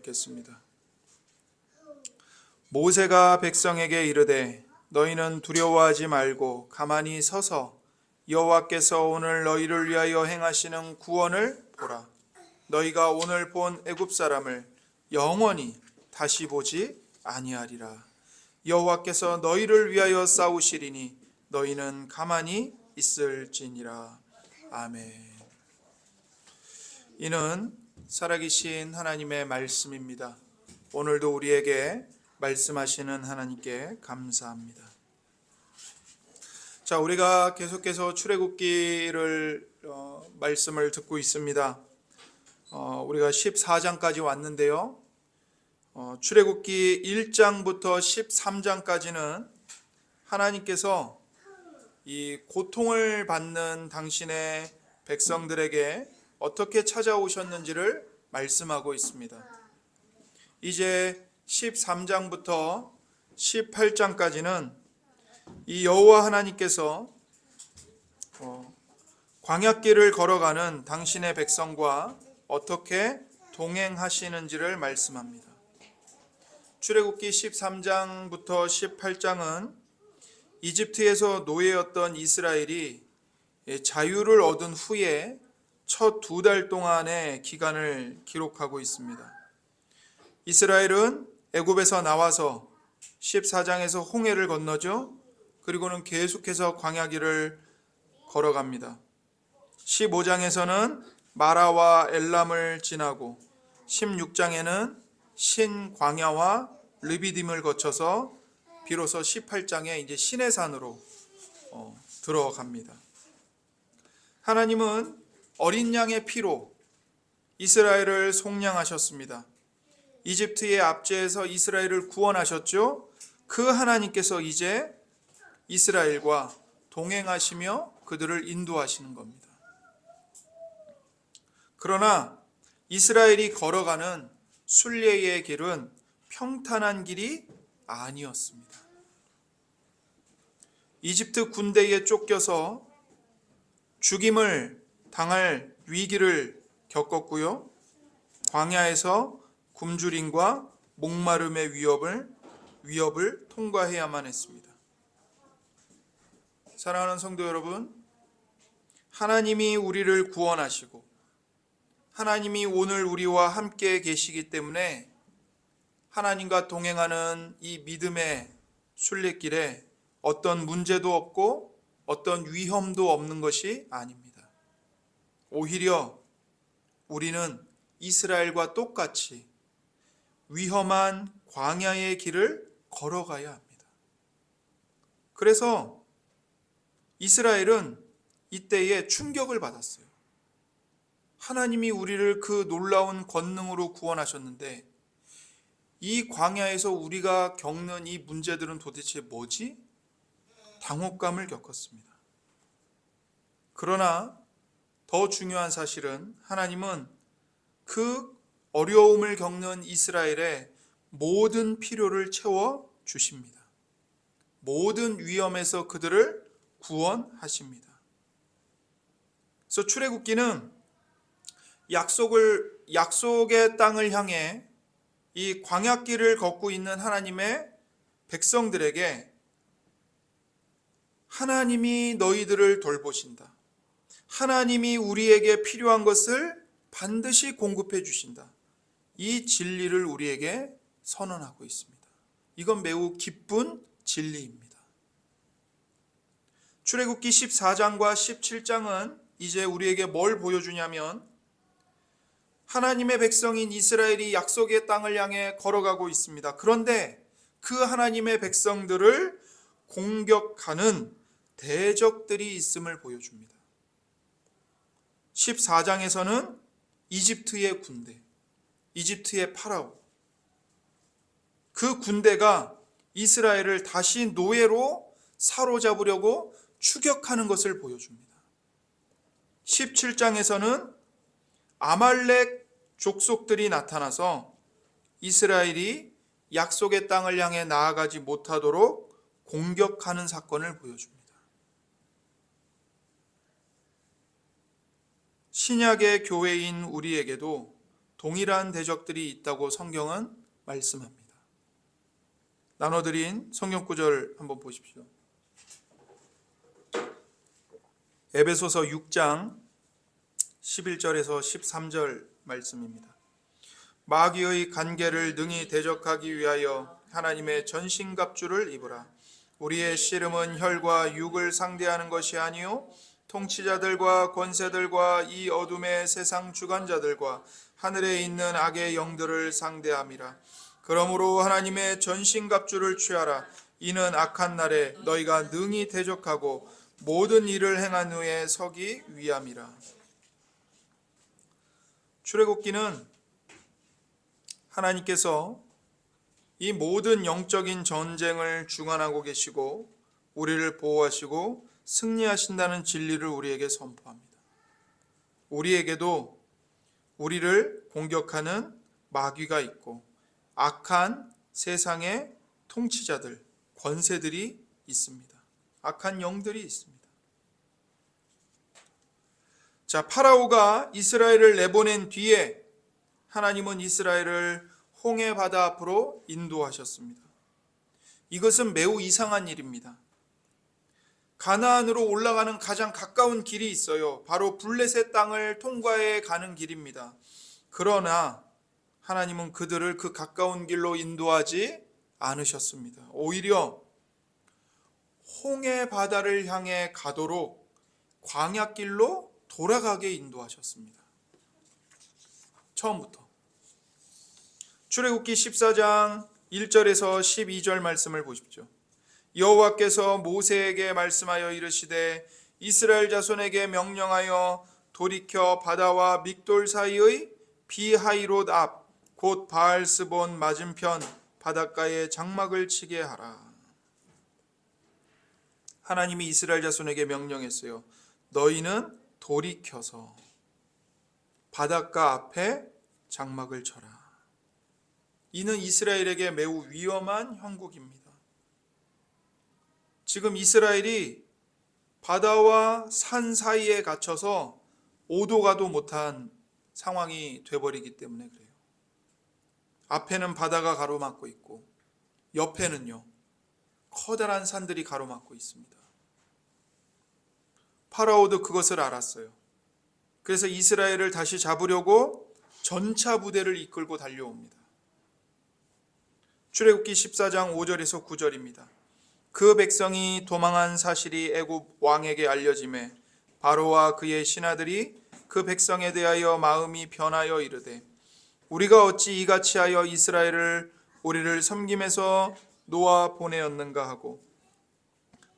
읽겠습니다. 모세가 백성에게 이르되 너희는 두려워하지 말고 가만히 서서 여호와께서 오늘 너희를 위하여 행하시는 구원을 보라. 너희가 오늘 본 애굽 사람을 영원히 다시 보지 아니하리라. 여호와께서 너희를 위하여 싸우시리니 너희는 가만히 있을지니라. 아멘. 이는 살아계신 하나님의 말씀입니다. 오늘도 우리에게 말씀하시는 하나님께 감사합니다. 자, 우리가 계속해서 출애굽기를 말씀을 듣고 있습니다. 우리가 14장까지 왔는데요. 출애굽기 1장부터 13장까지는 하나님께서 이 고통을 받는 당신의 백성들에게 어떻게 찾아오셨는지를 말씀하고 있습니다. 이제 13장부터 18장까지는 이 여호와 하나님께서 광야길을 걸어가는 당신의 백성과 어떻게 동행하시는지를 말씀합니다. 출애굽기 13장부터 18장은 이집트에서 노예였던 이스라엘이 자유를 얻은 후에 첫 2달 동안의 기간을 기록하고 있습니다. 이스라엘은 애굽에서 나와서 14장에서 홍해를 건너죠. 그리고는 계속해서 광야길을 걸어갑니다. 15장에서는 마라와 엘람을 지나고 16장에는 신광야와 르비딤을 거쳐서 비로소 18장에 이제 시내산으로 들어갑니다. 하나님은 어린 양의 피로 이스라엘을 속량하셨습니다. 이집트의 압제에서 이스라엘을 구원하셨죠. 그 하나님께서 이제 이스라엘과 동행하시며 그들을 인도하시는 겁니다. 그러나 이스라엘이 걸어가는 순례의 길은 평탄한 길이 아니었습니다. 이집트 군대에 쫓겨서 죽임을 당할 위기를 겪었고요. 광야에서 굶주림과 목마름의 위협을 통과해야만 했습니다. 사랑하는 성도 여러분, 하나님이 우리를 구원하시고 하나님이 오늘 우리와 함께 계시기 때문에 하나님과 동행하는 이 믿음의 순례길에 어떤 문제도 없고 어떤 위험도 없는 것이 아닙니다. 오히려 우리는 이스라엘과 똑같이 위험한 광야의 길을 걸어가야 합니다. 그래서 이스라엘은 이때에 충격을 받았어요. 하나님이 우리를 그 놀라운 권능으로 구원하셨는데 이 광야에서 우리가 겪는 이 문제들은 도대체 뭐지? 당혹감을 겪었습니다. 그러나 더 중요한 사실은 하나님은 그 어려움을 겪는 이스라엘의 모든 필요를 채워 주십니다. 모든 위험에서 그들을 구원하십니다. 그래서 출애굽기는 약속의 땅을 향해 이 광야길을 걷고 있는 하나님의 백성들에게 하나님이 너희들을 돌보신다. 하나님이 우리에게 필요한 것을 반드시 공급해 주신다. 이 진리를 우리에게 선언하고 있습니다. 이건 매우 기쁜 진리입니다. 출애굽기 14장과 17장은 이제 우리에게 뭘 보여주냐면 하나님의 백성인 이스라엘이 약속의 땅을 향해 걸어가고 있습니다. 그런데 그 하나님의 백성들을 공격하는 대적들이 있음을 보여줍니다. 14장에서는 이집트의 군대, 이집트의 파라오, 그 군대가 이스라엘을 다시 노예로 사로잡으려고 추격하는 것을 보여줍니다. 17장에서는 아말렉 족속들이 나타나서 이스라엘이 약속의 땅을 향해 나아가지 못하도록 공격하는 사건을 보여줍니다. 신약의 교회인 우리에게도 동일한 대적들이 있다고 성경은 말씀합니다. 나눠드린 성경 구절 한번 보십시오. 에베소서 6장 11절에서 13절 말씀입니다. 마귀의 간계를 능히 대적하기 위하여 하나님의 전신갑주를 입으라. 우리의 씨름은 혈과 육을 상대하는 것이 아니요 통치자들과 권세들과 이 어둠의 세상 주관자들과 하늘에 있는 악의 영들을 상대함이라. 그러므로 하나님의 전신갑주를 취하라. 이는 악한 날에 너희가 능히 대적하고 모든 일을 행한 후에 서기 위함이라. 출애굽기는 하나님께서 이 모든 영적인 전쟁을 주관하고 계시고 우리를 보호하시고 승리하신다는 진리를 우리에게 선포합니다. 우리에게도 우리를 공격하는 마귀가 있고 악한 세상의 통치자들, 권세들이 있습니다. 악한 영들이 있습니다. 자, 파라오가 이스라엘을 내보낸 뒤에 하나님은 이스라엘을 홍해 바다 앞으로 인도하셨습니다. 이것은 매우 이상한 일입니다. 가나안으로 올라가는 가장 가까운 길이 있어요. 바로 블레셋 땅을 통과해 가는 길입니다. 그러나 하나님은 그들을 그 가까운 길로 인도하지 않으셨습니다. 오히려 홍해 바다를 향해 가도록 광야길로 돌아가게 인도하셨습니다. 처음부터. 출애굽기 14장 1절에서 12절 말씀을 보십시오. 여호와께서 모세에게 말씀하여 이르시되 이스라엘 자손에게 명령하여 돌이켜 바다와 믹돌 사이의 비하이롯 앞 곧 바알스본 맞은편 바닷가에 장막을 치게 하라. 하나님이 이스라엘 자손에게 명령했어요. 너희는 돌이켜서 바닷가 앞에 장막을 쳐라. 이는 이스라엘에게 매우 위험한 형국입니다. 지금 이스라엘이 바다와 산 사이에 갇혀서 오도 가도 못한 상황이 돼버리기 때문에 그래요. 앞에는 바다가 가로막고 있고 옆에는요 커다란 산들이 가로막고 있습니다. 파라오도 그것을 알았어요. 그래서 이스라엘을 다시 잡으려고 전차 부대를 이끌고 달려옵니다. 출애굽기 14장 5절에서 9절입니다. 그 백성이 도망한 사실이 애굽 왕에게 알려지매 바로와 그의 신하들이 그 백성에 대하여 마음이 변하여 이르되 우리가 어찌 이같이 하여 이스라엘을 우리를 섬김에서 놓아 보내었는가 하고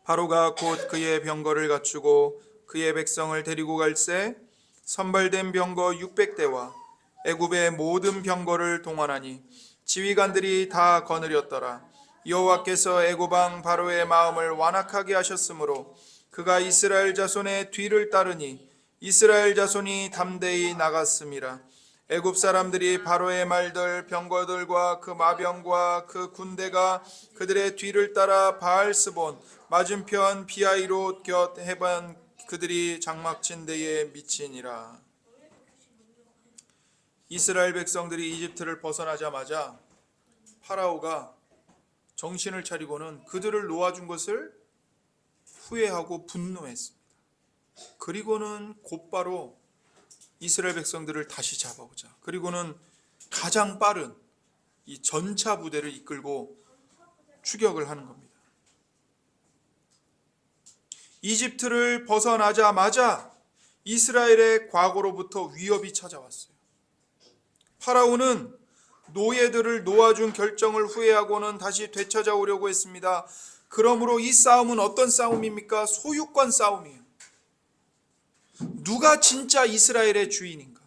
바로가 곧 그의 병거를 갖추고 그의 백성을 데리고 갈새 선발된 병거 600대와 애굽의 모든 병거를 동원하니 지휘관들이 다 거느렸더라. 여호와께서 애굽 왕 바로의 마음을 완악하게 하셨으므로 그가 이스라엘 자손의 뒤를 따르니 이스라엘 자손이 담대히 나갔음이라. 애굽 사람들이 바로의 말들 병거들과 그 마병과 그 군대가 그들의 뒤를 따라 바알스본 맞은편 비하이롯 곁 해변 그들이 장막친 데에 미치니라. 이스라엘 백성들이 이집트를 벗어나자마자 파라오가 정신을 차리고는 그들을 놓아준 것을 후회하고 분노했습니다. 그리고는 곧바로 이스라엘 백성들을 다시 잡아오자. 그리고는 가장 빠른 이 전차 부대를 이끌고 추격을 하는 겁니다. 이집트를 벗어나자마자 이스라엘의 과거로부터 위협이 찾아왔어요. 파라오는 노예들을 놓아준 결정을 후회하고는 다시 되찾아오려고 했습니다. 그러므로 이 싸움은 어떤 싸움입니까? 소유권 싸움이에요. 누가 진짜 이스라엘의 주인인가?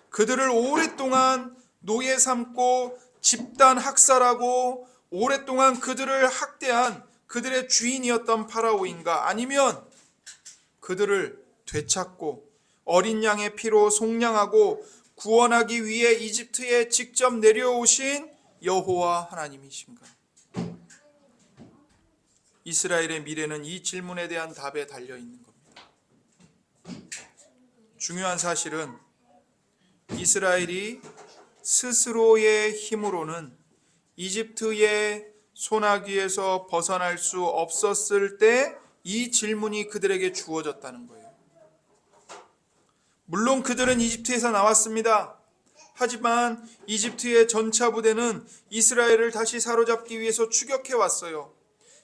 그들을 오랫동안 노예 삼고 집단 학살하고 오랫동안 그들을 학대한 그들의 주인이었던 파라오인가? 아니면 그들을 되찾고 어린 양의 피로 속량하고 구원하기 위해 이집트에 직접 내려오신 여호와 하나님이신가? 이스라엘의 미래는 이 질문에 대한 답에 달려 있는 겁니다. 중요한 사실은 이스라엘이 스스로의 힘으로는 이집트의 소나기에서 벗어날 수 없었을 때 이 질문이 그들에게 주어졌다는 거예요. 물론 그들은 이집트에서 나왔습니다. 하지만 이집트의 전차 부대는 이스라엘을 다시 사로잡기 위해서 추격해 왔어요.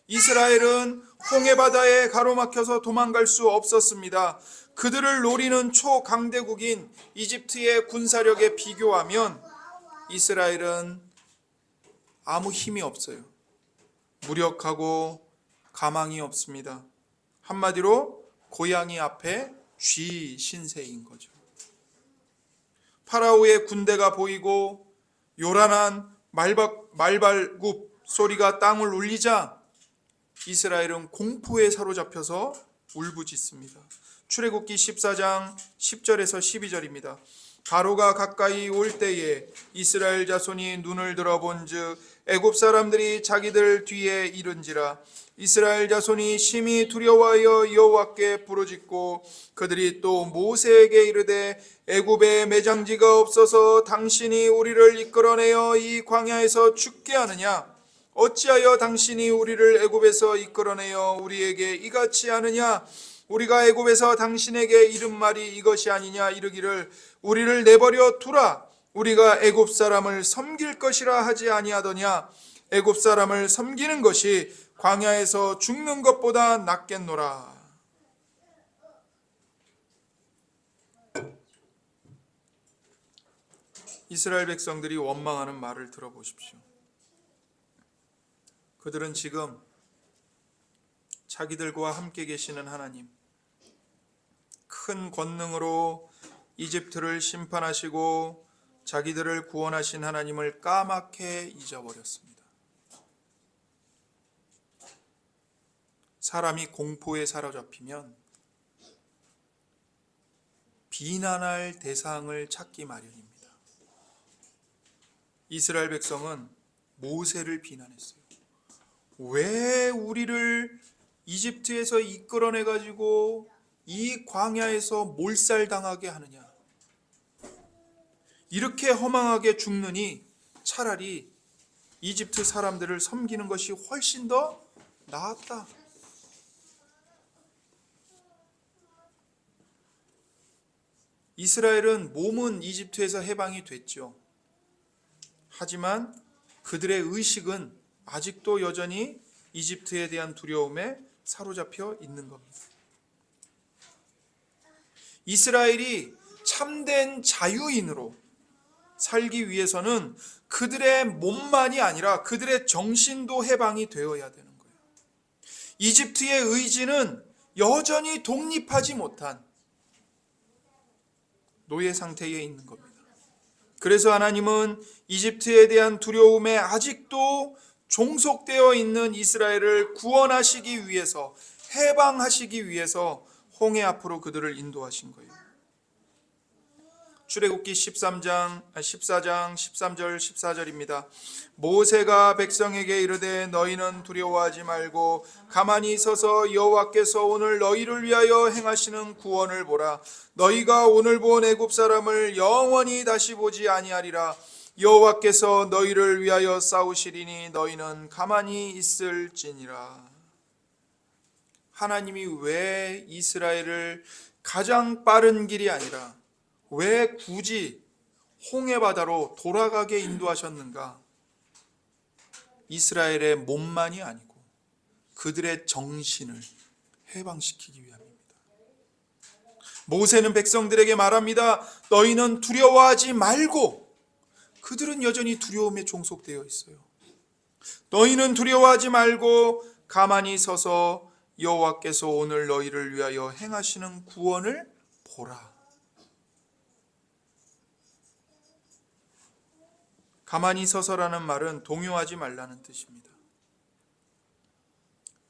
이스라엘은 홍해바다에 가로막혀서 도망갈 수 없었습니다. 그들을 노리는 초강대국인 이집트의 군사력에 비교하면 이스라엘은 아무 힘이 없어요. 무력하고 가망이 없습니다. 한마디로 고양이 앞에 쥐 신세인 거죠. 파라오의 군대가 보이고 요란한 말발굽 소리가 땅을 울리자 이스라엘은 공포에 사로잡혀서 울부짖습니다. 출애굽기 14장 10절에서 12절입니다. 바로가 가까이 올 때에 이스라엘 자손이 눈을 들어본즉 애굽 사람들이 자기들 뒤에 이른지라. 이스라엘 자손이 심히 두려워하여 여호와께 부르짖고 그들이 또 모세에게 이르되 애굽에 매장지가 없어서 당신이 우리를 이끌어내어 이 광야에서 죽게 하느냐? 어찌하여 당신이 우리를 애굽에서 이끌어내어 우리에게 이같이 하느냐? 우리가 애굽에서 당신에게 이른 말이 이것이 아니냐? 이르기를 우리를 내버려 두라. 우리가 애굽 사람을 섬길 것이라 하지 아니하더냐? 애굽 사람을 섬기는 것이 광야에서 죽는 것보다 낫겠노라. 이스라엘 백성들이 원망하는 말을 들어보십시오. 그들은 지금 자기들과 함께 계시는 하나님, 큰 권능으로 이집트를 심판하시고 자기들을 구원하신 하나님을 까맣게 잊어버렸습니다. 사람이 공포에 사로잡히면 비난할 대상을 찾기 마련입니다. 이스라엘 백성은 모세를 비난했어요. 왜 우리를 이집트에서 이끌어내 가지고 이 광야에서 몰살당하게 하느냐? 이렇게 허망하게 죽느니 차라리 이집트 사람들을 섬기는 것이 훨씬 더 나았다. 이스라엘은 몸은 이집트에서 해방이 됐죠. 하지만 그들의 의식은 아직도 여전히 이집트에 대한 두려움에 사로잡혀 있는 겁니다. 이스라엘이 참된 자유인으로 살기 위해서는 그들의 몸만이 아니라 그들의 정신도 해방이 되어야 되는 거예요. 이집트의 의지는 여전히 독립하지 못한 노예 상태에 있는 겁니다. 그래서 하나님은 이집트에 대한 두려움에 아직도 종속되어 있는 이스라엘을 구원하시기 위해서, 해방하시기 위해서 홍해 앞으로 그들을 인도하신 거예요. 출애굽기 14장 13절 14절입니다. 모세가 백성에게 이르되 너희는 두려워하지 말고 가만히 서서 여호와께서 오늘 너희를 위하여 행하시는 구원을 보라. 너희가 오늘 본 애굽 사람을 영원히 다시 보지 아니하리라. 여호와께서 너희를 위하여 싸우시리니 너희는 가만히 있을지니라. 하나님이 왜 이스라엘을 가장 빠른 길이 아니라 왜 굳이 홍해바다로 돌아가게 인도하셨는가? 이스라엘의 몸만이 아니고 그들의 정신을 해방시키기 위함입니다. 모세는 백성들에게 말합니다. 너희는 두려워하지 말고. 그들은 여전히 두려움에 종속되어 있어요. 너희는 두려워하지 말고 가만히 서서 여호와께서 오늘 너희를 위하여 행하시는 구원을 보라. 가만히 서서라는 말은 동요하지 말라는 뜻입니다.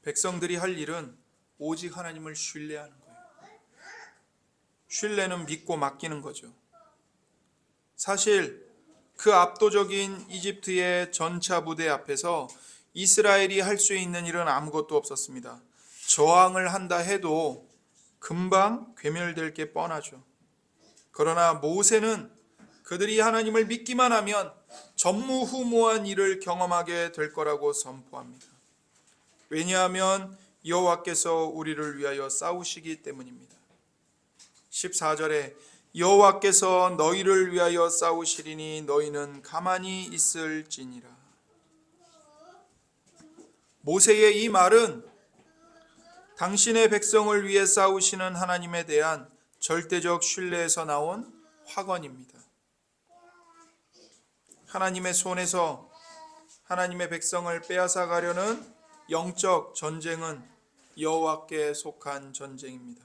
백성들이 할 일은 오직 하나님을 신뢰하는 거예요. 신뢰는 믿고 맡기는 거죠. 사실 그 압도적인 이집트의 전차 부대 앞에서 이스라엘이 할 수 있는 일은 아무것도 없었습니다. 저항을 한다 해도 금방 괴멸될 게 뻔하죠. 그러나 모세는 그들이 하나님을 믿기만 하면 전무후무한 일을 경험하게 될 거라고 선포합니다. 왜냐하면 여호와께서 우리를 위하여 싸우시기 때문입니다. 14절에 여호와께서 너희를 위하여 싸우시리니 너희는 가만히 있을지니라. 모세의 이 말은 당신의 백성을 위해 싸우시는 하나님에 대한 절대적 신뢰에서 나온 확언입니다. 하나님의 손에서 하나님의 백성을 빼앗아 가려는 영적 전쟁은 여호와께 속한 전쟁입니다.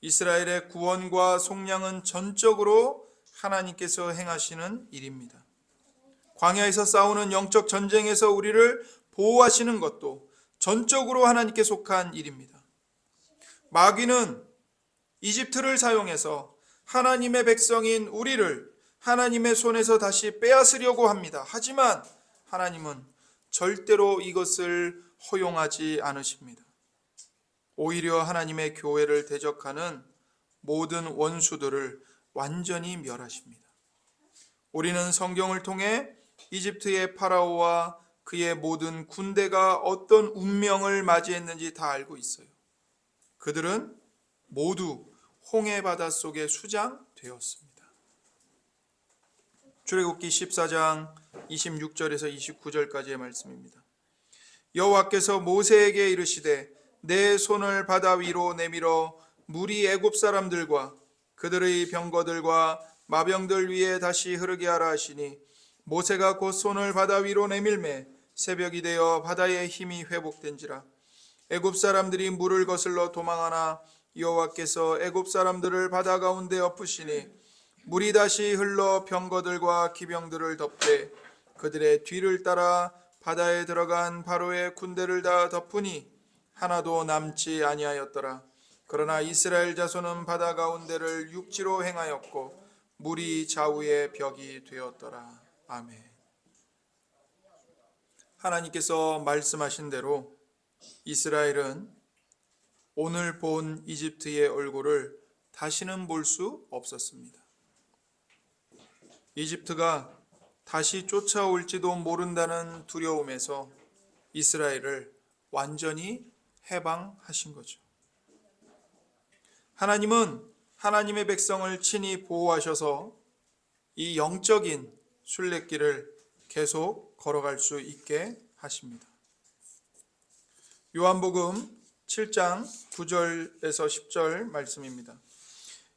이스라엘의 구원과 속량은 전적으로 하나님께서 행하시는 일입니다. 광야에서 싸우는 영적 전쟁에서 우리를 보호하시는 것도 전적으로 하나님께 속한 일입니다. 마귀는 이집트를 사용해서 하나님의 백성인 우리를 하나님의 손에서 다시 빼앗으려고 합니다. 하지만 하나님은 절대로 이것을 허용하지 않으십니다. 오히려 하나님의 교회를 대적하는 모든 원수들을 완전히 멸하십니다. 우리는 성경을 통해 이집트의 파라오와 그의 모든 군대가 어떤 운명을 맞이했는지 다 알고 있어요. 그들은 모두 홍해 바다 속에 수장되었습니다. 출애굽기 14장 26절에서 29절까지의 말씀입니다. 여호와께서 모세에게 이르시되 내 손을 바다 위로 내밀어 물이 애굽 사람들과 그들의 병거들과 마병들 위에 다시 흐르게 하라 하시니 모세가 곧 손을 바다 위로 내밀매 새벽이 되어 바다의 힘이 회복된지라. 애굽 사람들이 물을 거슬러 도망하나 여호와께서 애굽 사람들을 바다 가운데 엎으시니 물이 다시 흘러 병거들과 기병들을 덮되 그들의 뒤를 따라 바다에 들어간 바로의 군대를 다 덮으니 하나도 남지 아니하였더라. 그러나 이스라엘 자손은 바다 가운데를 육지로 행하였고 물이 좌우의 벽이 되었더라. 아멘. 하나님께서 말씀하신 대로 이스라엘은 오늘 본 이집트의 얼굴을 다시는 볼 수 없었습니다. 이집트가 다시 쫓아올지도 모른다는 두려움에서 이스라엘을 완전히 해방하신 거죠. 하나님은 하나님의 백성을 친히 보호하셔서 이 영적인 순례길을 계속 걸어갈 수 있게 하십니다. 요한복음 7장 9절에서 10절 말씀입니다.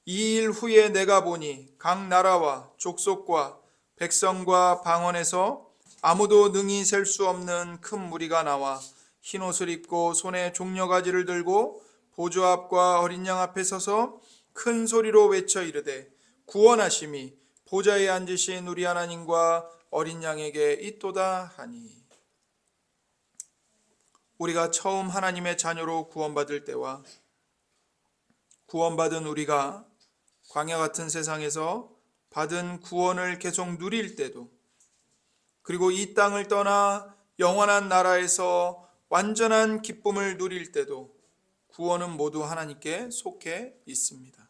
이 일 후에 내가 보니 각 나라와 족속과 백성과 방언에서 아무도 능히 셀 수 없는 큰 무리가 나와 흰옷을 입고 손에 종려가지를 들고 보좌 앞과 어린 양 앞에 서서 큰 소리로 외쳐 이르되 구원하심이 보좌에 앉으신 우리 하나님과 어린 양에게 있도다 하니. 우리가 처음 하나님의 자녀로 구원받을 때와 구원받은 우리가 광야 같은 세상에서 받은 구원을 계속 누릴 때도, 그리고 이 땅을 떠나 영원한 나라에서 완전한 기쁨을 누릴 때도 구원은 모두 하나님께 속해 있습니다.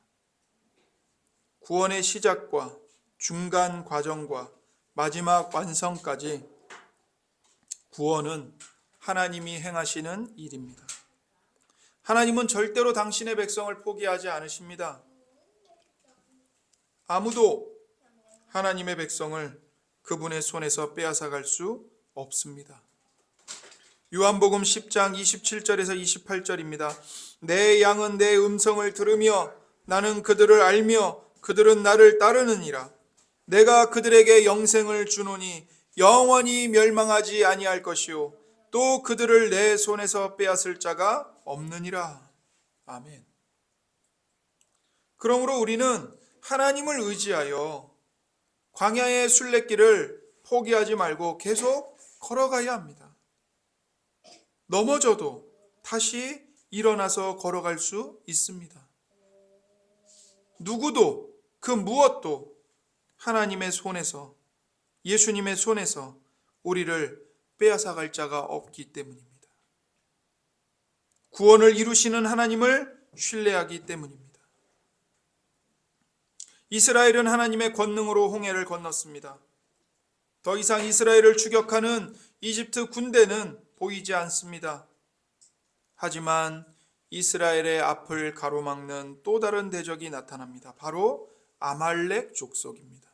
구원의 시작과 중간 과정과 마지막 완성까지 구원은 하나님이 행하시는 일입니다. 하나님은 절대로 당신의 백성을 포기하지 않으십니다. 아무도 하나님의 백성을 그분의 손에서 빼앗아갈 수 없습니다. 요한복음 10장 27절에서 28절입니다. 내 양은 내 음성을 들으며 나는 그들을 알며 그들은 나를 따르느니라. 내가 그들에게 영생을 주노니 영원히 멸망하지 아니할 것이요 또 그들을 내 손에서 빼앗을 자가 없느니라. 아멘. 그러므로 우리는 하나님을 의지하여 광야의 순례길을 포기하지 말고 계속 걸어가야 합니다. 넘어져도 다시 일어나서 걸어갈 수 있습니다. 누구도 그 무엇도 하나님의 손에서, 예수님의 손에서 우리를 빼앗아갈 자가 없기 때문입니다. 구원을 이루시는 하나님을 신뢰하기 때문입니다. 이스라엘은 하나님의 권능으로 홍해를 건넜습니다. 더 이상 이스라엘을 추격하는 이집트 군대는 보이지 않습니다. 하지만 이스라엘의 앞을 가로막는 또 다른 대적이 나타납니다. 바로 아말렉 족속입니다.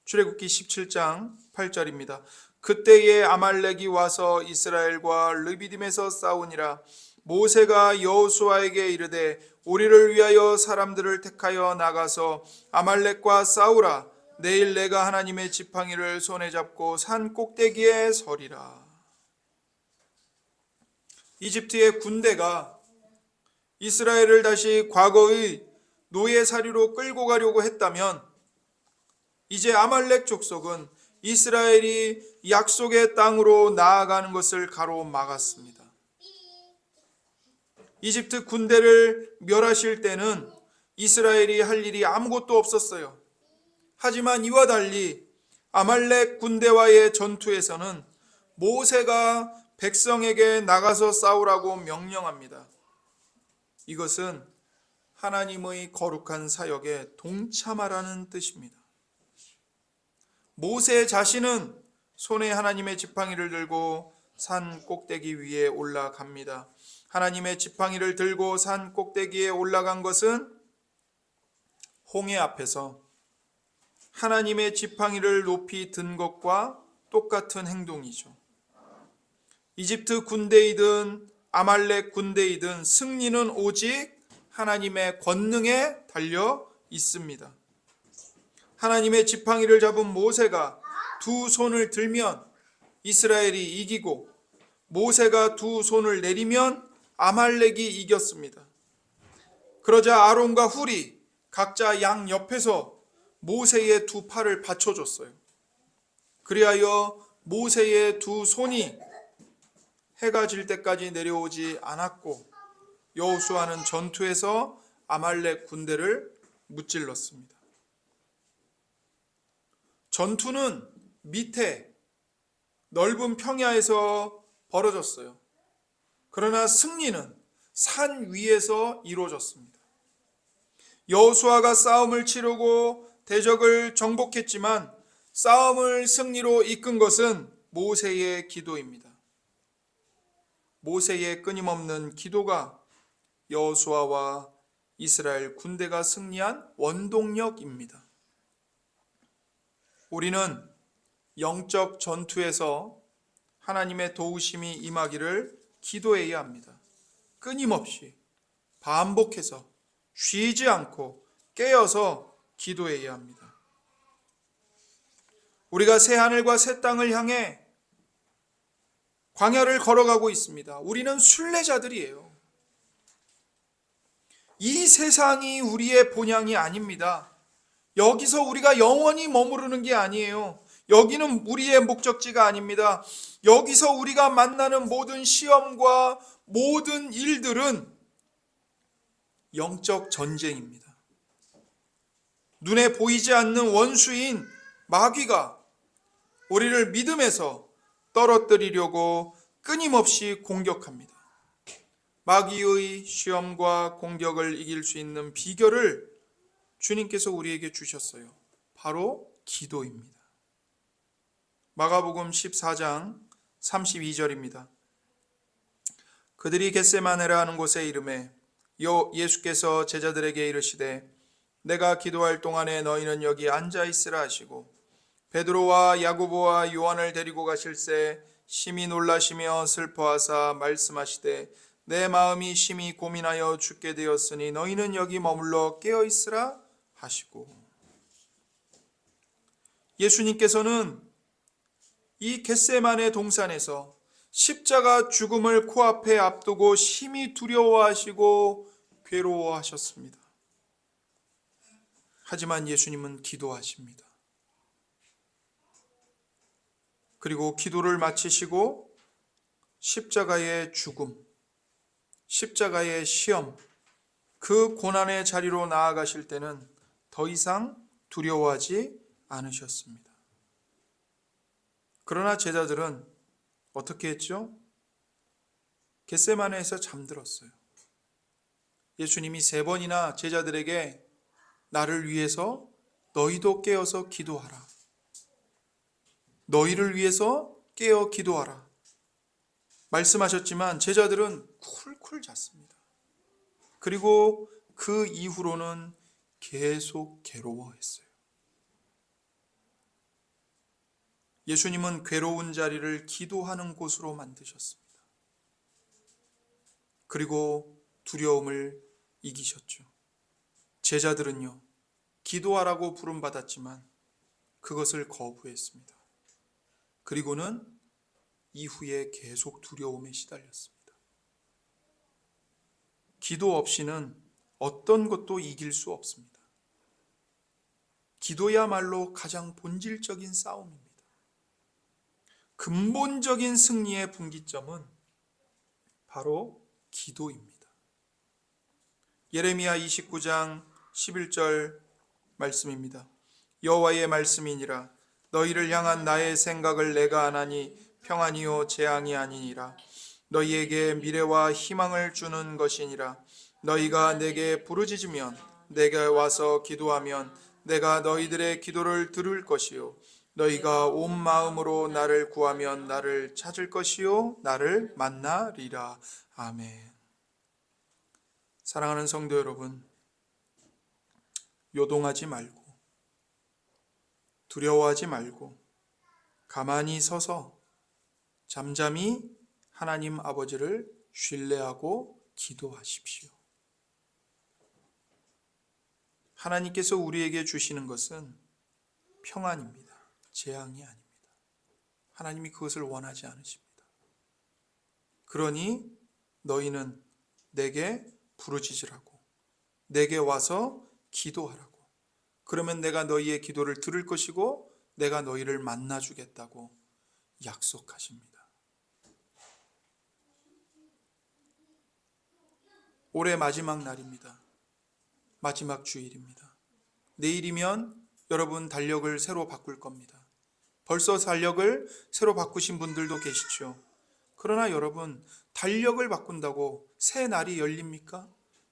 출애굽기 17장 8절입니다. 그때에 아말렉이 와서 이스라엘과 르비딤에서 싸우니라. 모세가 여호수아에게 이르되 우리를 위하여 사람들을 택하여 나가서 아말렉과 싸우라. 내일 내가 하나님의 지팡이를 손에 잡고 산 꼭대기에 서리라. 이집트의 군대가 이스라엘을 다시 과거의 노예살이로 끌고 가려고 했다면 이제 아말렉 족속은 이스라엘이 약속의 땅으로 나아가는 것을 가로막았습니다. 이집트 군대를 멸하실 때는 이스라엘이 할 일이 아무것도 없었어요. 하지만 이와 달리 아말렉 군대와의 전투에서는 모세가 백성에게 나가서 싸우라고 명령합니다. 이것은 하나님의 거룩한 사역에 동참하라는 뜻입니다. 모세 자신은 손에 하나님의 지팡이를 들고 산 꼭대기 위에 올라갑니다. 하나님의 지팡이를 들고 산 꼭대기에 올라간 것은 홍해 앞에서 하나님의 지팡이를 높이 든 것과 똑같은 행동이죠. 이집트 군대이든 아말렉 군대이든 승리는 오직 하나님의 권능에 달려 있습니다. 하나님의 지팡이를 잡은 모세가 두 손을 들면 이스라엘이 이기고 모세가 두 손을 내리면 아말렉이 이겼습니다. 그러자 아론과 훌이 각자 양 옆에서 모세의 두 팔을 받쳐줬어요. 그리하여 모세의 두 손이 해가 질 때까지 내려오지 않았고 여호수아는 전투에서 아말렉 군대를 무찔렀습니다. 전투는 밑에 넓은 평야에서 벌어졌어요. 그러나 승리는 산 위에서 이루어졌습니다. 여호수아가 싸움을 치르고 대적을 정복했지만 싸움을 승리로 이끈 것은 모세의 기도입니다. 모세의 끊임없는 기도가 여호수아와 이스라엘 군대가 승리한 원동력입니다. 우리는 영적 전투에서 하나님의 도우심이 임하기를 기도해야 합니다. 끊임없이 반복해서 쉬지 않고 깨어서 기도해야 합니다. 우리가 새 하늘과 새 땅을 향해 광야를 걸어가고 있습니다. 우리는 순례자들이에요. 이 세상이 우리의 본향이 아닙니다. 여기서 우리가 영원히 머무르는 게 아니에요. 여기는 우리의 목적지가 아닙니다. 여기서 우리가 만나는 모든 시험과 모든 일들은 영적 전쟁입니다. 눈에 보이지 않는 원수인 마귀가 우리를 믿음에서 떨어뜨리려고 끊임없이 공격합니다. 마귀의 시험과 공격을 이길 수 있는 비결을 주님께서 우리에게 주셨어요. 바로 기도입니다. 마가복음 14장 32절입니다. 그들이 겟세마네라 하는 곳에 이르매 예수께서 제자들에게 이르시되 내가 기도할 동안에 너희는 여기 앉아 있으라 하시고 베드로와 야고보와 요한을 데리고 가실새 심히 놀라시며 슬퍼하사 말씀하시되 내 마음이 심히 고민하여 죽게 되었으니 너희는 여기 머물러 깨어 있으라 하시고, 예수님께서는 이 겟세마네 동산에서 십자가 죽음을 코앞에 앞두고 심히 두려워하시고 괴로워하셨습니다. 하지만 예수님은 기도하십니다. 그리고 기도를 마치시고 십자가의 죽음, 십자가의 시험, 그 고난의 자리로 나아가실 때는 더 이상 두려워하지 않으셨습니다. 그러나 제자들은 어떻게 했죠? 겟세마네에서 잠들었어요. 예수님이 3번이나 제자들에게 나를 위해서 너희도 깨어서 기도하라. 너희를 위해서 깨어 기도하라. 말씀하셨지만 제자들은 쿨쿨 잤습니다. 그리고 그 이후로는 계속 괴로워했어요. 예수님은 괴로운 자리를 기도하는 곳으로 만드셨습니다. 그리고 두려움을 이기셨죠. 제자들은요, 기도하라고 부름받았지만 그것을 거부했습니다. 그리고는 이후에 계속 두려움에 시달렸습니다. 기도 없이는 어떤 것도 이길 수 없습니다. 기도야말로 가장 본질적인 싸움입니다. 근본적인 승리의 분기점은 바로 기도입니다. 예레미야 29장 11절 말씀입니다. 여호와의 말씀이니라. 너희를 향한 나의 생각을 내가 아나니 평안이요 재앙이 아니니라. 너희에게 미래와 희망을 주는 것이니라. 너희가 내게 부르짖으면 내게 와서 기도하면 내가 너희들의 기도를 들을 것이요 너희가 온 마음으로 나를 구하면 나를 찾을 것이요 나를 만나리라. 아멘. 사랑하는 성도 여러분, 요동하지 말고 두려워하지 말고 가만히 서서 잠잠히 하나님 아버지를 신뢰하고 기도하십시오. 하나님께서 우리에게 주시는 것은 평안입니다. 재앙이 아닙니다. 하나님이 그것을 원하지 않으십니다. 그러니 너희는 내게 부르짖으라고, 내게 와서 기도하라고. 그러면 내가 너희의 기도를 들을 것이고 내가 너희를 만나주겠다고 약속하십니다. 올해 마지막 날입니다. 마지막 주일입니다. 내일이면 여러분 달력을 새로 바꿀 겁니다. 벌써 달력을 새로 바꾸신 분들도 계시죠. 그러나 여러분, 달력을 바꾼다고 새 날이 열립니까?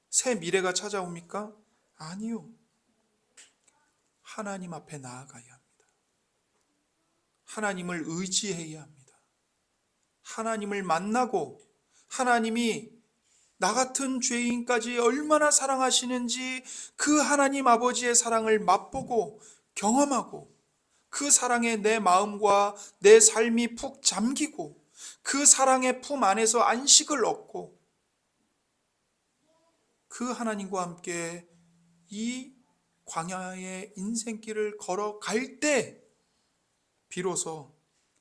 새 미래가 찾아옵니까? 아니요. 하나님 앞에 나아가야 합니다. 하나님을 의지해야 합니다. 하나님을 만나고 하나님이 나 같은 죄인까지 얼마나 사랑하시는지 그 하나님 아버지의 사랑을 맛보고 경험하고 그 사랑에 내 마음과 내 삶이 푹 잠기고 그 사랑의 품 안에서 안식을 얻고 그 하나님과 함께 이 광야의 인생길을 걸어갈 때 비로소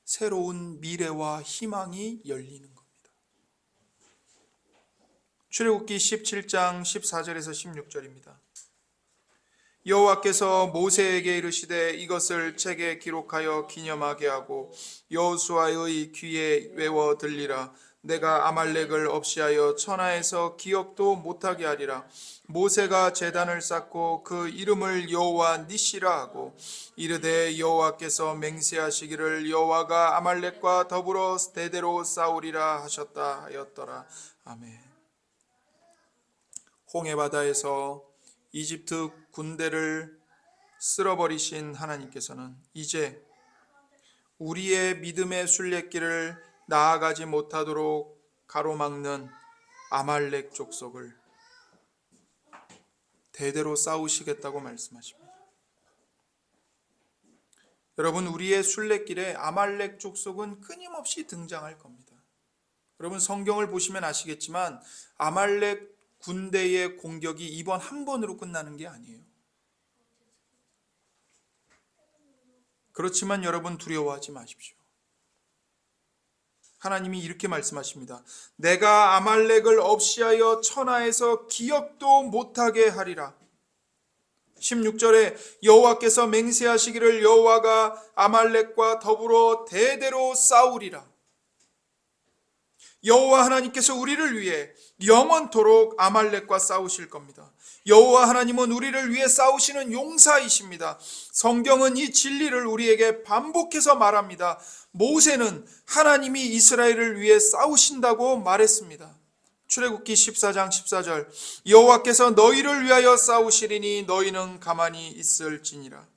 새로운 미래와 희망이 열리는 겁니다. 출애굽기 17장 14절에서 16절입니다. 여호와께서 모세에게 이르시되 이것을 책에 기록하여 기념하게 하고 여호수아의 귀에 외워 들리라. 내가 아말렉을 없이하여 천하에서 기억도 못하게 하리라. 모세가 제단을 쌓고 그 이름을 여호와 니시라 하고 이르되 여호와께서 맹세하시기를 여호와가 아말렉과 더불어 대대로 싸우리라 하셨다 하였더라. 아멘. 홍해바다에서 이집트 군대를 쓸어버리신 하나님께서는 이제 우리의 믿음의 순례길을 나아가지 못하도록 가로막는 아말렉 족속을 대대로 싸우시겠다고 말씀하십니다. 여러분, 우리의 순례길에 아말렉 족속은 끊임없이 등장할 겁니다. 여러분, 성경을 보시면 아시겠지만 아말렉 군대의 공격이 이번 한 번으로 끝나는 게 아니에요. 그렇지만 여러분, 두려워하지 마십시오. 하나님이 이렇게 말씀하십니다. 내가 아말렉을 없이하여 천하에서 기억도 못하게 하리라. 16절에 여호와께서 맹세하시기를 여호와가 아말렉과 더불어 대대로 싸우리라. 여호와 하나님께서 우리를 위해 영원토록 아말렉과 싸우실 겁니다. 여호와 하나님은 우리를 위해 싸우시는 용사이십니다. 성경은 이 진리를 우리에게 반복해서 말합니다. 모세는 하나님이 이스라엘을 위해 싸우신다고 말했습니다. 출애굽기 14장 14절 여호와께서 너희를 위하여 싸우시리니 너희는 가만히 있을지니라.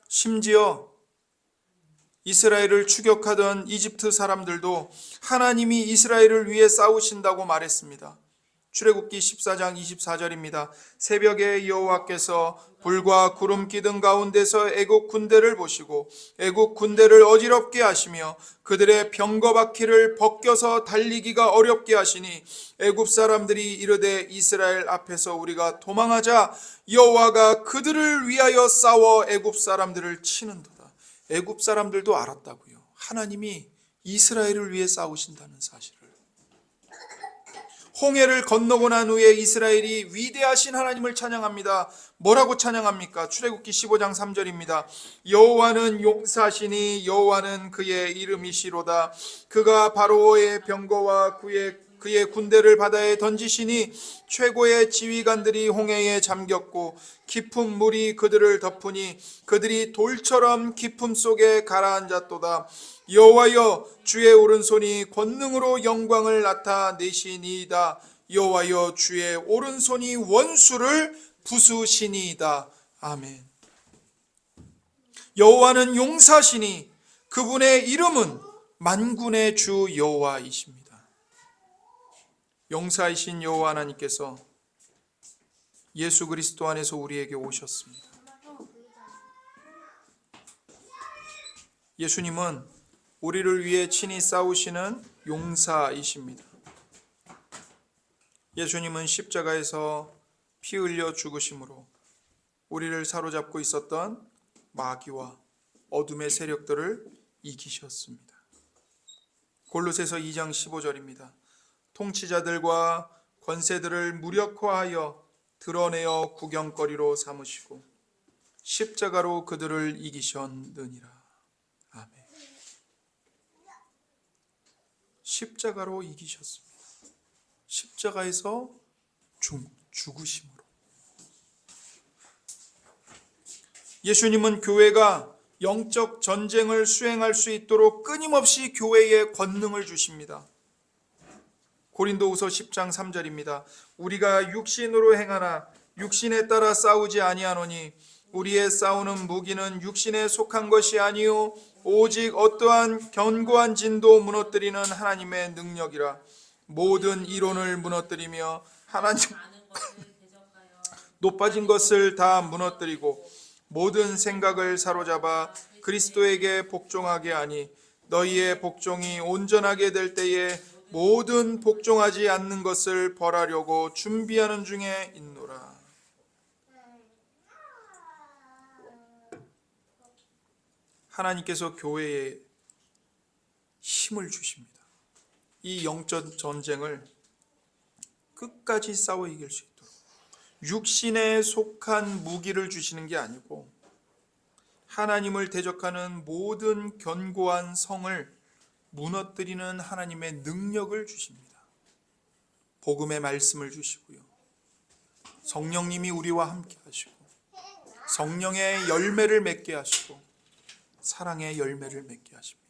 심지어 이스라엘을 추격하던 이집트 사람들도 하나님이 이스라엘을 위해 싸우신다고 말했습니다. 출애굽기 14장 24절입니다. 새벽에 여호와께서 불과 구름 기둥 가운데서 애국 군대를 보시고 애국 군대를 어지럽게 하시며 그들의 병거바퀴를 벗겨서 달리기가 어렵게 하시니 애굽 사람들이 이르되 이스라엘 앞에서 우리가 도망하자 여호와가 그들을 위하여 싸워 애굽 사람들을 치는도다. 애굽 사람들도 알았다고요. 하나님이 이스라엘을 위해 싸우신다는 사실을. 홍해를 건너고 난 후에 이스라엘이 위대하신 하나님을 찬양합니다. 뭐라고 찬양합니까? 출애굽기 15장 3절입니다. 여호와는 용사시니 여호와는 그의 이름이시로다. 그가 바로의 병거와 그의 군대를 바다에 던지시니 최고의 지휘관들이 홍해에 잠겼고 깊은 물이 그들을 덮으니 그들이 돌처럼 깊음 속에 가라앉았도다. 여호와여 주의 오른손이 권능으로 영광을 나타내시니이다. 여호와여 주의 오른손이 원수를 부수시니이다. 아멘. 여호와는 용사시니 그분의 이름은 만군의 주 여호와이십니다. 용사이신 여호와 하나님께서 예수 그리스도 안에서 우리에게 오셨습니다. 예수님은 우리를 위해 친히 싸우시는 용사이십니다. 예수님은 십자가에서 피 흘려 죽으심으로 우리를 사로잡고 있었던 마귀와 어둠의 세력들을 이기셨습니다. 골로새서 2장 15절입니다. 통치자들과 권세들을 무력화하여 드러내어 구경거리로 삼으시고 십자가로 그들을 이기셨느니라. 아멘. 십자가로 이기셨습니다. 십자가에서 죽으심으로. 예수님은 교회가 영적 전쟁을 수행할 수 있도록 끊임없이 교회에 권능을 주십니다. 고린도후서 10장 3절입니다. 우리가 육신으로 행하나 육신에 따라 싸우지 아니하노니 우리의 싸우는 무기는 육신에 속한 것이 아니요 오직 어떠한 견고한 진도 무너뜨리는 하나님의 능력이라. 모든 이론을 무너뜨리며 하나님 높아진 것을 다 무너뜨리고 모든 생각을 사로잡아 그리스도에게 복종하게 하니 너희의 복종이 온전하게 될 때에 모든 복종하지 않는 것을 벌하려고 준비하는 중에 있노라. 하나님께서 교회에 힘을 주십니다. 이 영적 전쟁을 끝까지 싸워 이길 수 있도록 육신에 속한 무기를 주시는 게 아니고 하나님을 대적하는 모든 견고한 성을 무너뜨리는 하나님의 능력을 주십니다. 복음의 말씀을 주시고요. 성령님이 우리와 함께 하시고 성령의 열매를 맺게 하시고 사랑의 열매를 맺게 하십니다.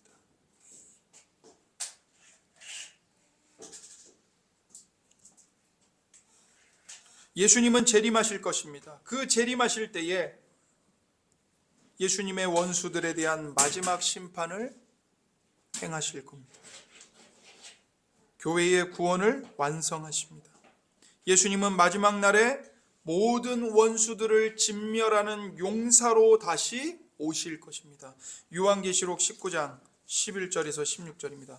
예수님은 재림하실 것입니다. 그 재림하실 때에 예수님의 원수들에 대한 마지막 심판을 행하실 겁니다. 교회의 구원을 완성하십니다. 예수님은 마지막 날에 모든 원수들을 진멸하는 용사로 다시 오실 것입니다. 요한계시록 19장 11절에서 16절입니다.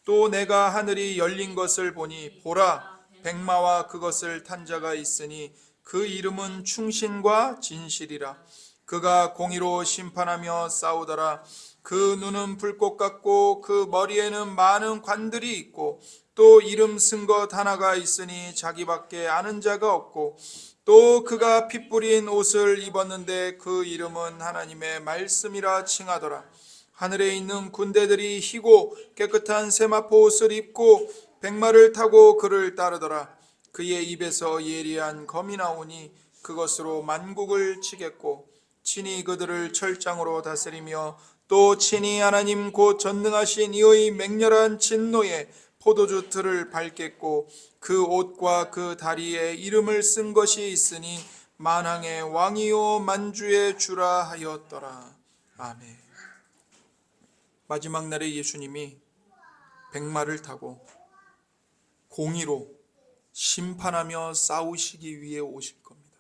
또 내가 하늘이 열린 것을 보니 보라 백마와 그것을 탄 자가 있으니 그 이름은 충신과 진실이라. 그가 공의로 심판하며 싸우더라. 그 눈은 불꽃 같고 그 머리에는 많은 관들이 있고 또 이름 쓴 것 하나가 있으니 자기밖에 아는 자가 없고 또 그가 피 뿌린 옷을 입었는데 그 이름은 하나님의 말씀이라 칭하더라. 하늘에 있는 군대들이 희고 깨끗한 세마포 옷을 입고 백마를 타고 그를 따르더라. 그의 입에서 예리한 검이 나오니 그것으로 만국을 치겠고 친히 그들을 철장으로 다스리며 또 친히 하나님 곧 전능하신 이의 맹렬한 진노에 포도주 틀을 밟겠고 그 옷과 그 다리에 이름을 쓴 것이 있으니 만왕의 왕이요 만주의 주라 하였더라. 아멘. 마지막 날에 예수님이 백마를 타고 공의로 심판하며 싸우시기 위해 오실 겁니다.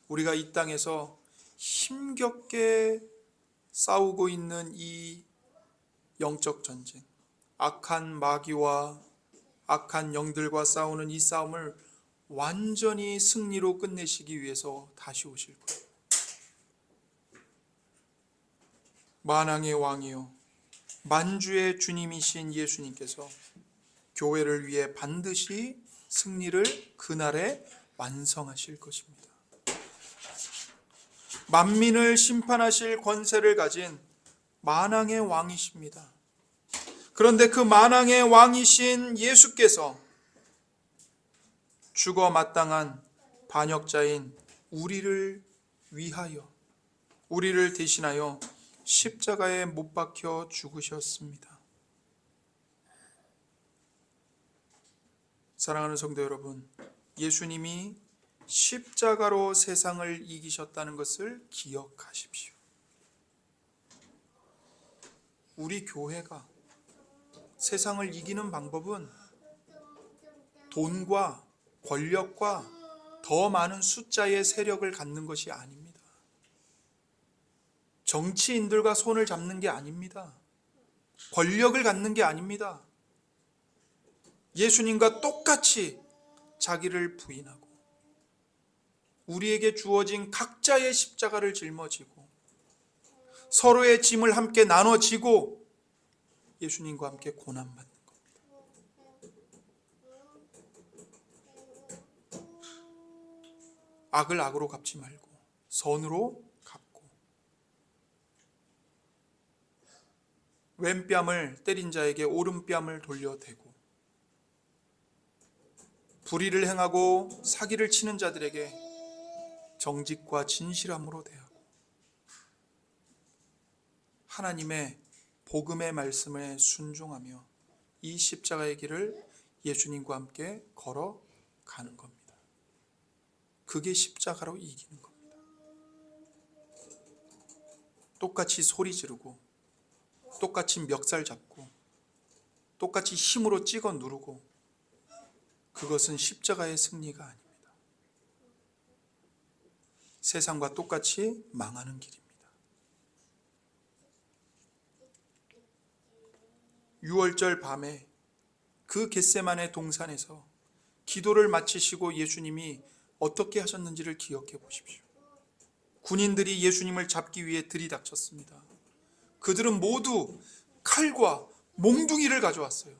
우리가 이 땅에서 힘겹게 싸우고 있는 이 영적 전쟁, 악한 마귀와 악한 영들과 싸우는 이 싸움을 완전히 승리로 끝내시기 위해서 다시 오실 거예요. 만왕의 왕이요 만주의 주님이신 예수님께서 교회를 위해 반드시 승리를 그날에 완성하실 것입니다. 만민을 심판하실 권세를 가진 만왕의 왕이십니다. 그런데 그 만왕의 왕이신 예수께서 죽어 마땅한 반역자인 우리를 위하여, 우리를 대신하여 십자가에 못 박혀 죽으셨습니다. 사랑하는 성도 여러분, 예수님이 십자가로 세상을 이기셨다는 것을 기억하십시오. 우리 교회가 세상을 이기는 방법은 돈과 권력과 더 많은 숫자의 세력을 갖는 것이 아닙니다. 정치인들과 손을 잡는 게 아닙니다. 권력을 갖는 게 아닙니다. 예수님과 똑같이 자기를 부인하고 우리에게 주어진 각자의 십자가를 짊어지고 서로의 짐을 함께 나눠지고 예수님과 함께 고난받는 겁니다. 악을 악으로 갚지 말고 선으로 갚고, 왼뺨을 때린 자에게 오른뺨을 돌려대고, 불의를 행하고 사기를 치는 자들에게 정직과 진실함으로 대하고, 하나님의 복음의 말씀에 순종하며 이 십자가의 길을 예수님과 함께 걸어가는 겁니다. 그게 십자가로 이기는 겁니다. 똑같이 소리 지르고 똑같이 멱살 잡고 똑같이 힘으로 찍어 누르고 그것은 십자가의 승리가 아닙니다. 세상과 똑같이 망하는 길입니다. 6월절 밤에 그 겟세마네 동산에서 기도를 마치시고 예수님이 어떻게 하셨는지를 기억해 보십시오. 군인들이 예수님을 잡기 위해 들이닥쳤습니다. 그들은 모두 칼과 몽둥이를 가져왔어요.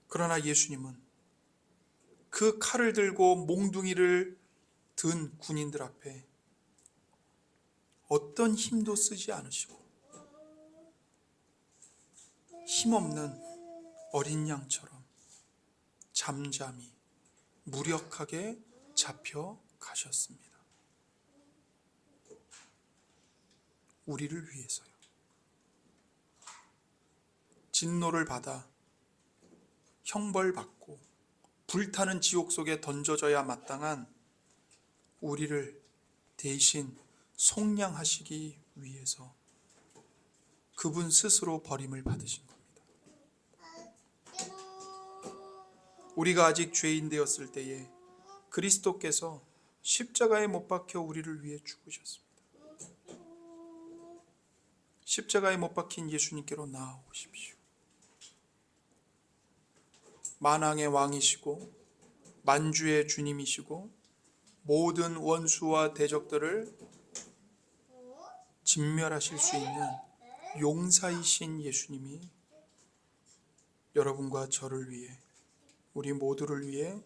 그러나 예수님은 그 칼을 들고 몽둥이를 든 군인들 앞에 어떤 힘도 쓰지 않으시고 힘없는 어린 양처럼 잠잠히 무력하게 잡혀 가셨습니다. 우리를 위해서요. 진노를 받아 형벌받고 불타는 지옥 속에 던져져야 마땅한 우리를 대신 속량하시기 위해서 그분 스스로 버림을 받으신 겁니다. 우리가 아직 죄인 되었을 때에 그리스도께서 십자가에 못 박혀 우리를 위해 죽으셨습니다. 십자가에 못 박힌 예수님께로 나아오십시오. 만왕의 왕이시고 만주의 주님이시고 모든 원수와 대적들을 진멸하실 수 있는 용사이신 예수님이 여러분과 저를 위해, 우리 모두를 위해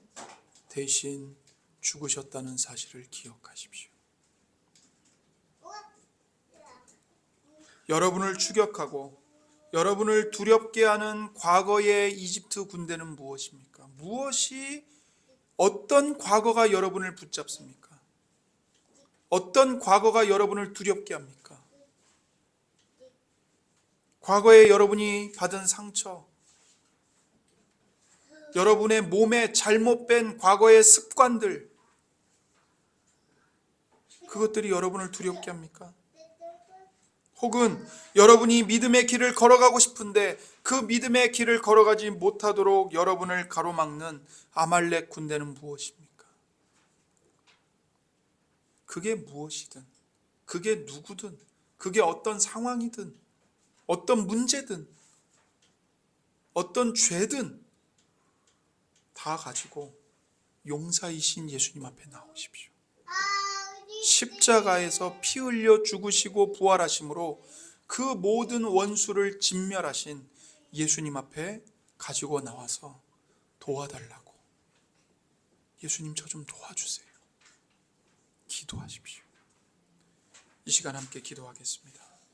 대신 죽으셨다는 사실을 기억하십시오. 여러분을 추격하고 여러분을 두렵게 하는 과거의 이집트 군대는 무엇입니까? 무엇이, 어떤 과거가 여러분을 붙잡습니까? 어떤 과거가 여러분을 두렵게 합니까? 과거에 여러분이 받은 상처, 여러분의 몸에 잘못된 과거의 습관들, 그것들이 여러분을 두렵게 합니까? 혹은 여러분이 믿음의 길을 걸어가고 싶은데 그 믿음의 길을 걸어가지 못하도록 여러분을 가로막는 아말렉 군대는 무엇입니까? 그게 무엇이든, 그게 누구든, 그게 어떤 상황이든, 어떤 문제든, 어떤 죄든 다 가지고 용사이신 예수님 앞에 나오십시오. 십자가에서 피 흘려 죽으시고 부활하심으로 그 모든 원수를 진멸하신 예수님 앞에 가지고 나와서 도와달라고, 예수님 저 좀 도와주세요, 기도하십시오. 이 시간 함께 기도하겠습니다.